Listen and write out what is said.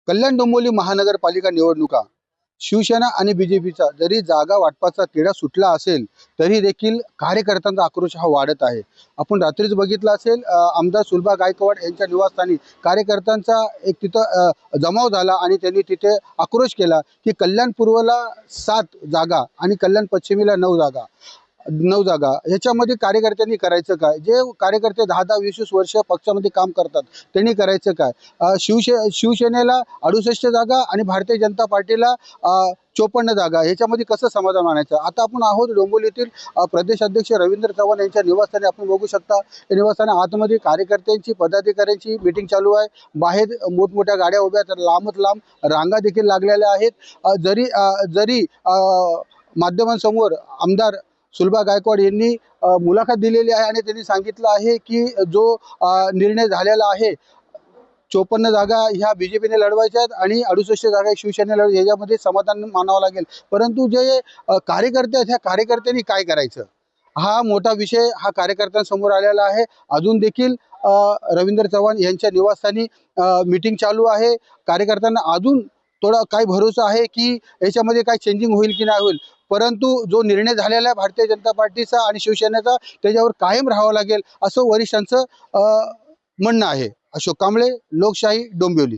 कल्याण डोंबिवली महानगरपालिका निवडणुका शिवसेना आणि बीजेपीचा जरी जागा वाटपाचा तिढा सुटला असेल तरी देखील कार्यकर्त्यांचा आक्रोश हा वाढत आहे। आपण रात्रीच बघितलं असेल आमदार सुलभा गायकवाड यांच्या निवासस्थानी कार्यकर्त्यांचा एक तिथं जमाव झाला आणि त्यांनी तिथे आक्रोश केला की कल्याण पूर्वला 7 जागा आणि कल्याण पश्चिमेला 9 जागा ह्याच्यामध्ये कार्यकर्त्यांनी करायचं काय? जे कार्यकर्ते 10-20 वर्ष पक्षामध्ये काम करतात त्यांनी करायचं काय? शिवसेनेला 68 जागा आणि भारतीय जनता पार्टीला 54 जागा, ह्याच्यामध्ये कसं समाधान मानायचं? आता आपण आहोत डोंबिवलीतील प्रदेश अध्यक्ष रवींद्र चव्हाण यांच्या निवासस्थानी आपण बघू शकता। या निवासस्थानी आतमध्ये कार्यकर्त्यांची पदाधिकाऱ्यांची मीटिंग चालू आहे। बाहेर मोठमोठ्या गाड्या उभ्या तर लांबच लांब रांगा देखील लागलेल्या आहेत। जरी माध्यमांसमोर आमदार सुलभा गायकवाड यांनी मुलाखत दिलेली आहे आणि त्यांनी सांगितलं आहे की जो निर्णय झालेला आहे 54 जागा ह्या बीजेपीने लढवायच्या आहेत आणि 68 जागा शिवसेनेला ह्याच्यामध्ये समाधान मानावं लागेल। परंतु जे कार्यकर्ते आहेत ह्या कार्यकर्त्यांनी काय करायचं हा मोठा विषय हा कार्यकर्त्यांसमोर आलेला आहे। अजून देखील रवींद्र चव्हाण यांच्या निवासस्थानी मीटिंग चालू आहे। कार्यकर्त्यांना अजून थोडा काय भरोसा आहे की याच्यामध्ये काय चेंजिंग होईल की नाही होईल, परंतु जो निर्णय झालेला आहे भारतीय जनता पार्टीचा आणि शिवसेनेचा त्याच्यावर कायम राहावं लागेल असं वरिष्ठांचं म्हणणं आहे। अशोक कांबळे, लोकशाही, डोंबिवली।